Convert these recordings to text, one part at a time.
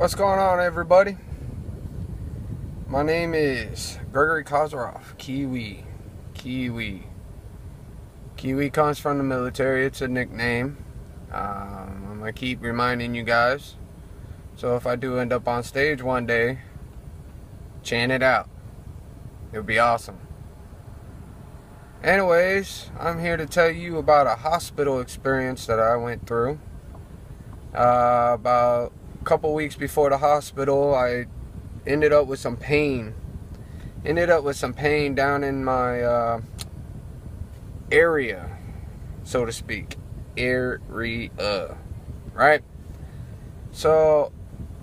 What's going on, everybody? My name is Gregory Kozarov. Kiwi. Kiwi comes from the military. It's a nickname. I'm going to keep reminding you guys. So if I do end up on stage one day, chant it out. It would be awesome. Anyways, I'm here to tell you about a hospital experience that I went through. About a couple weeks before the hospital, I ended up with some pain. Down in my area, so to speak. Area. Right? So,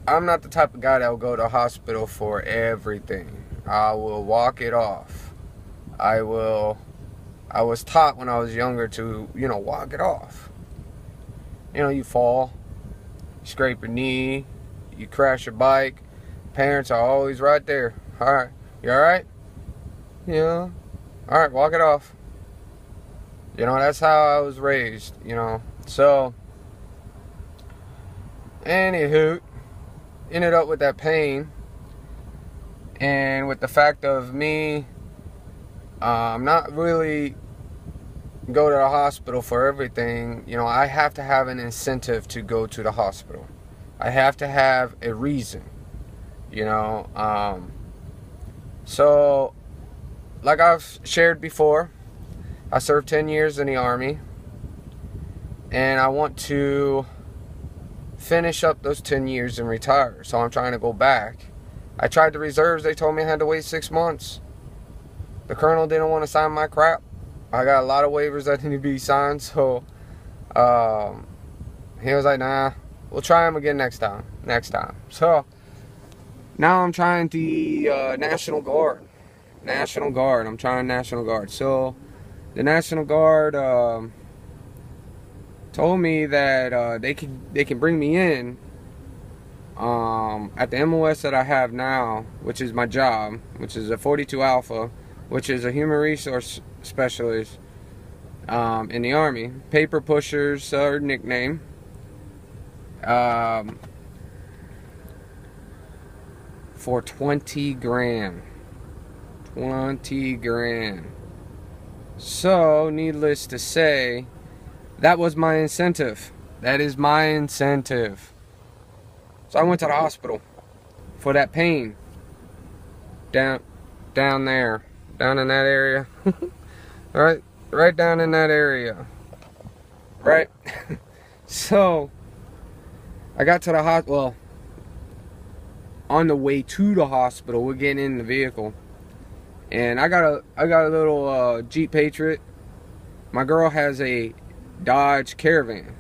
I'm not the type of guy that will go to the hospital for everything. I will walk it off. I was taught when I was younger to, walk it off. You fall, you scrape your knee, you crash your bike. Parents are always right there. Alright, you alright? Yeah. Alright, walk it off. That's how I was raised, So, anywho, ended up with that pain. And with the fact of me not really go to the hospital for everything, I have to have an incentive to go to the hospital. I have to have a reason, So, like I've shared before, I served 10 years in the Army, and I want to finish up those 10 years and retire, so I'm trying to go back. I tried the reserves. They told me I had to wait 6 months. The colonel didn't want to sign my crap. I got a lot of waivers that need to be signed, so he was like, nah, we'll try him again next time. So now I'm trying the National Guard. I'm trying National Guard. So the National Guard told me that they can bring me in at the MOS that I have now, which is my job, which is a 42 Alpha, which is a human resource specialist in the Army. Paper pushers are nickname. For 20 grand. 20 grand. So, needless to say, that was my incentive. That is my incentive. So I went to the hospital for that pain. Down there. Down in that area. right down in that area. Right? So, I got to the hospital. Well, on the way to the hospital, we're getting in the vehicle. And I got a little Jeep Patriot. My girl has a Dodge Caravan.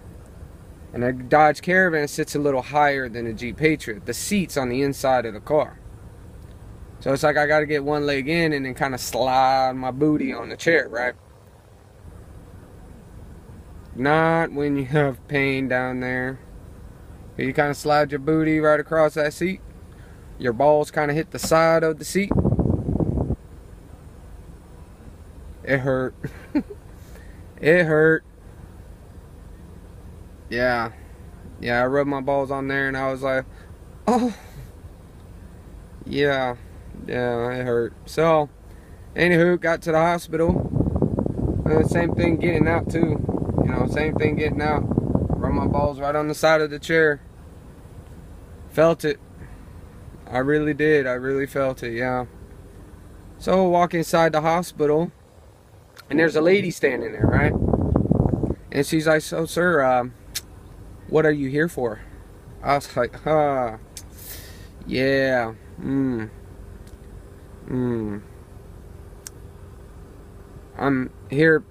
And the Dodge Caravan sits a little higher than the Jeep Patriot. The seat's on the inside of the car. So it's like I got to get one leg in and then kind of slide my booty on the chair, right? Not when you have pain down there. You kind of slide your booty right across that seat. Your balls kind of hit the side of the seat. It hurt. It hurt. Yeah, I rubbed my balls on there and I was like, oh, yeah, it hurt. So, anywho, got to the hospital. Same thing getting out too. Same thing getting out. Rubbed my balls right on the side of the chair. Felt it. I really did. I really felt it, yeah. So, walk inside the hospital and there's a lady standing there, right? And she's like, so, sir, what are you here for? I was like, yeah, I'm here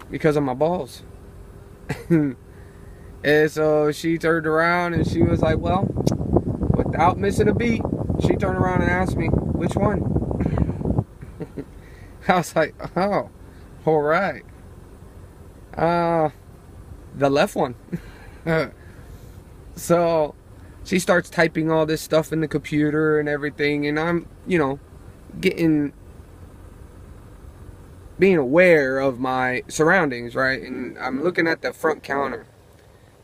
because of my balls. And so she turned around and she was like, well, without missing a beat, she turned around and asked me, which one? I was like, oh, all right. The left one. So she starts typing all this stuff in the computer and everything, and I'm, being aware of my surroundings, right? And I'm looking at the front counter,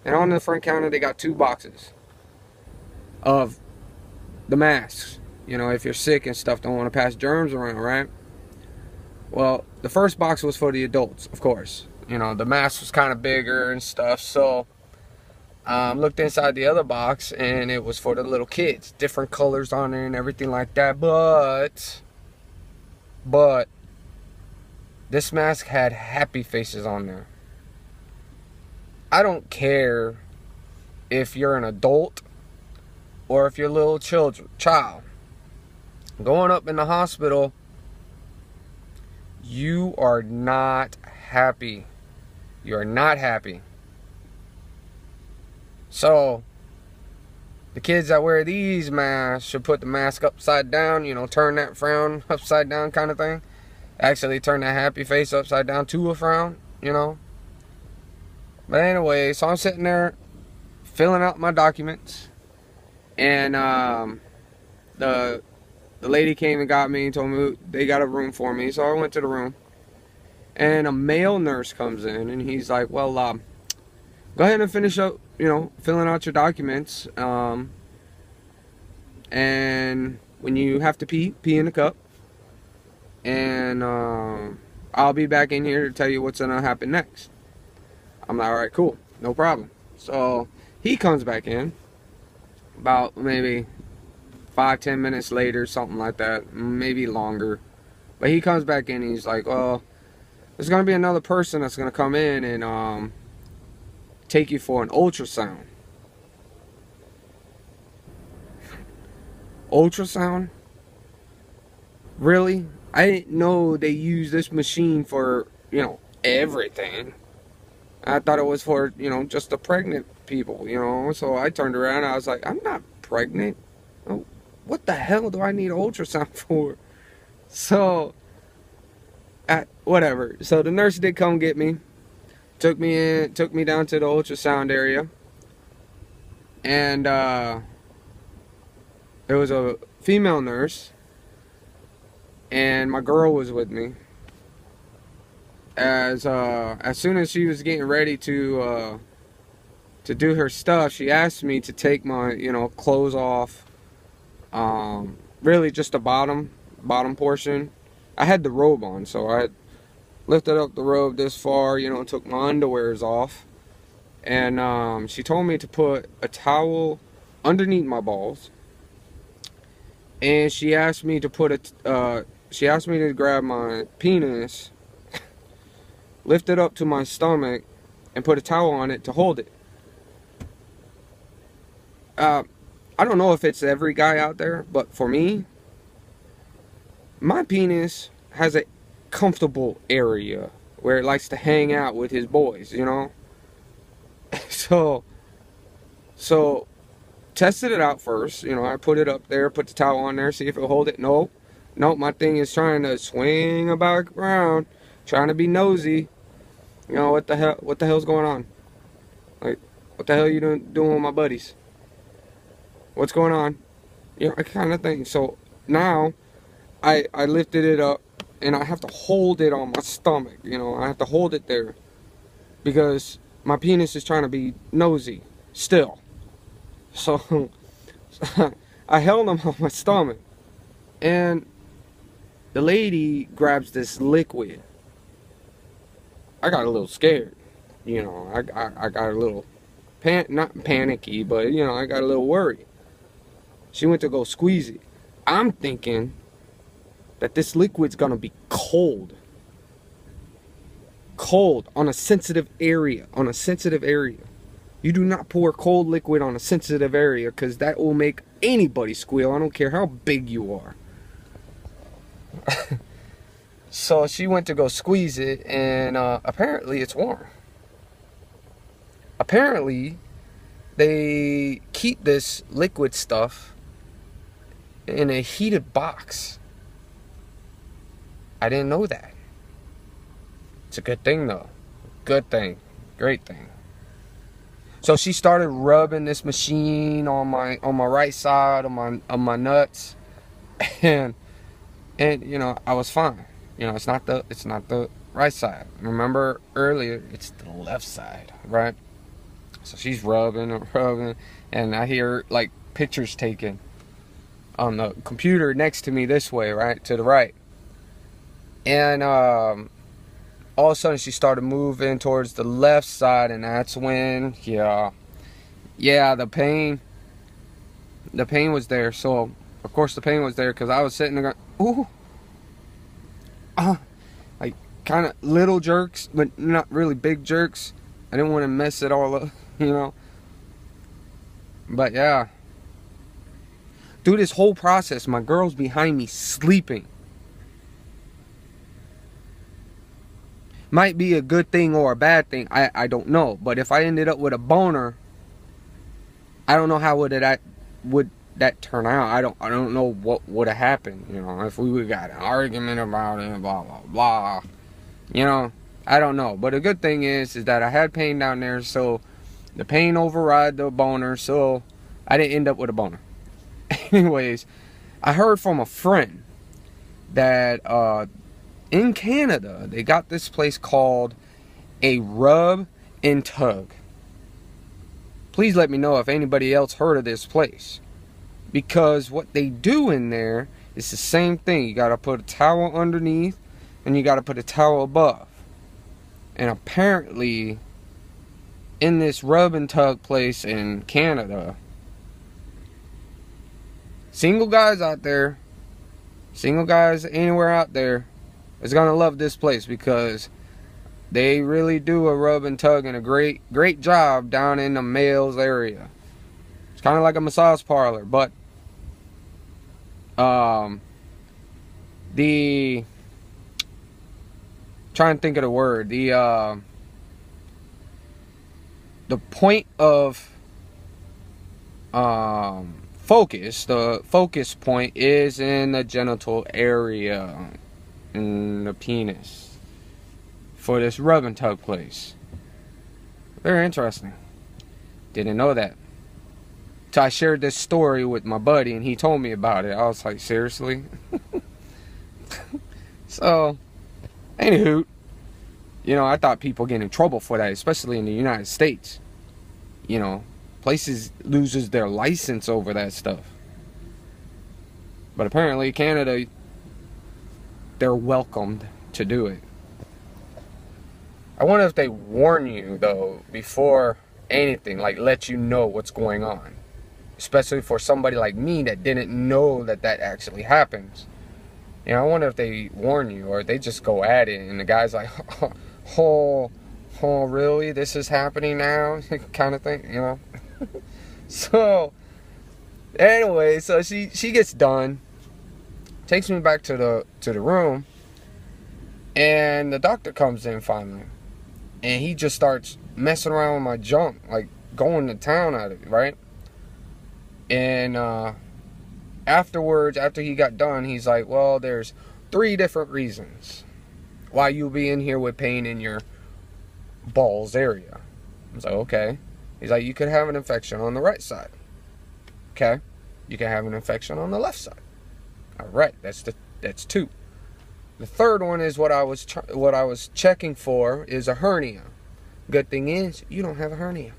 and on the front counter they got two boxes. of the masks. You know, if you're sick and stuff, don't want to pass germs around, right? Well, the first box was for the adults, of course. You know, the mask was kind of bigger and stuff, so looked inside the other box, and it was for the little kids. Different colors on there and everything like that, but this mask had happy faces on there. I don't care if you're an adult or if you're a little child. Going up in the hospital, you are not happy. You are not happy. So, the kids that wear these masks should put the mask upside down, you know, turn that frown upside down kind of thing. Actually turn that happy face upside down to a frown, you know. But anyway, so I'm sitting there filling out my documents, and the lady came and got me and told me they got a room for me. So I went to the room, and a male nurse comes in, and he's like, well, go ahead and finish up, you know, filling out your documents, and when you have to pee in the cup, and I'll be back in here to tell you what's gonna happen next. I'm like, alright, cool, no problem. So he comes back in about maybe 5-10 minutes later, something like that, maybe longer. But he comes back in and he's like, well, there's gonna be another person that's gonna come in and take you for an ultrasound. Ultrasound? Really? I didn't know they use this machine for, you know, everything. I thought it was for, you know, just the pregnant people, you know. So I turned around and I was like, I'm not pregnant. Oh, what the hell do I need an ultrasound for? So, whatever. So the nurse did come get me. Took me down to the ultrasound area. And there was a female nurse. And my girl was with me. As soon as she was getting ready to do her stuff, she asked me to take my, you know, clothes off. Really just the bottom portion. I had the robe on, so I lifted up the robe this far, you know, took my underwears off. And she told me to put a towel underneath my balls. And she asked me to grab my penis, lift it up to my stomach, and put a towel on it to hold it. I don't know if it's every guy out there, but for me, my penis has a comfortable area where it likes to hang out with his boys, you know? So tested it out first, you know, I put it up there, put the towel on there, see if it'll hold it. Nope, my thing is trying to swing about around, trying to be nosy. You know, what the hell's going on? Like, what the hell are you doing with my buddies? What's going on? You know, I kind of thing. So now I lifted it up and I have to hold it on my stomach, you know, I have to hold it there because my penis is trying to be nosy still. So I held them on my stomach, and the lady grabs this liquid. I got a little scared, you know. I got a little not panicky, but you know, I got a little worried. She went to go squeeze it. I'm thinking that this liquid's gonna be cold on a sensitive area. You do not pour cold liquid on a sensitive area, because that will make anybody squeal. I don't care how big you are. So she went to go squeeze it, and apparently it's warm. Apparently they keep this liquid stuff in a heated box. I didn't know that. It's a good thing though. Good thing. Great thing. So she started rubbing this machine on my right side on my nuts, and you know, I was fine. You know, it's not the right side. Remember earlier, it's the left side, right? So she's rubbing, and I hear like pictures taken on the computer next to me this way, right, to the right. And all of a sudden she started moving towards the left side, and that's when, yeah, the pain was there. So of course the pain was there because I was sitting there going, ooh, like kind of little jerks, but not really big jerks. I didn't want to mess it all up, you know. But yeah, through this whole process, my girl's behind me sleeping. Might be a good thing or a bad thing, I don't know. But if I ended up with a boner, I don't know how would that turn out. I don't know what would have happened, you know, if we would got an argument about it, blah blah blah. You know, I don't know. But a good thing is that I had pain down there, so the pain override the boner, so I didn't end up with a boner. Anyways, I heard from a friend that in Canada, they got this place called a rub and tug. Please let me know if anybody else heard of this place. Because what they do in there is the same thing. You got to put a towel underneath and you got to put a towel above. And apparently, in this rub and tug place in Canada, single guys out there, single guys anywhere out there, is gonna love this place because they really do a rub and tug and a great job down in the males area. It's kind of like a massage parlor, but the trying to think of the word, the point of focus, the focus point is in the genital area, in the penis, for this rub and tug place. Very interesting. Didn't know that. So I shared this story with my buddy and he told me about it. I was like, seriously? So, anywho, you know, I thought people get in trouble for that, especially in the United States. You know, places loses their license over that stuff. But apparently Canada, they're welcomed to do it. I wonder if they warn you though before anything, like let you know what's going on, especially for somebody like me that didn't know that actually happens. You know, I wonder if they warn you or they just go at it and the guy's like, oh really, this is happening now, kind of thing, you know. So anyway, so she gets done, takes me back to the room, and the doctor comes in finally, and he just starts messing around with my junk, like going to town at it, right? And afterwards, after he got done, he's like, well, there's 3 different reasons why you'll be in here with pain in your balls area. I was like, okay. He's like, you could have an infection on the right side. Okay. You can have an infection on the left side. All right, that's 2. The third one is what I was checking for is a hernia. Good thing is you don't have a hernia.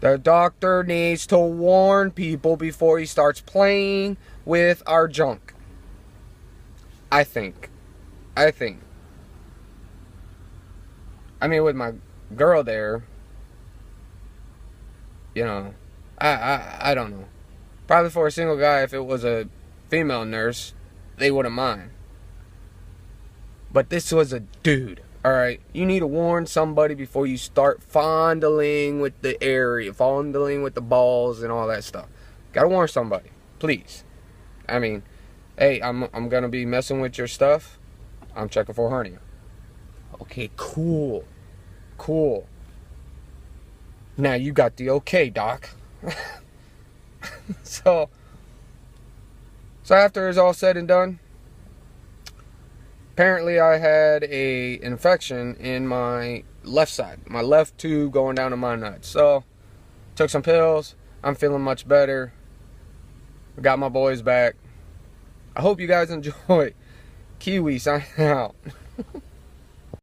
The doctor needs to warn people before he starts playing with our junk. I think. I mean, with my girl there, you know, I don't know. Probably for a single guy, if it was a female nurse, they wouldn't mind. But this was a dude, alright? You need to warn somebody before you start fondling with the area, fondling with the balls and all that stuff. Gotta warn somebody, please. I mean, hey, I'm gonna be messing with your stuff. I'm checking for a hernia. Okay, cool. Now you got the okay, doc. So after it's all said and done, apparently I had a infection in my left side, my left tube going down to my nuts. So took some pills. I'm feeling much better. Got my boys back. I hope you guys enjoy. Kiwi signing out.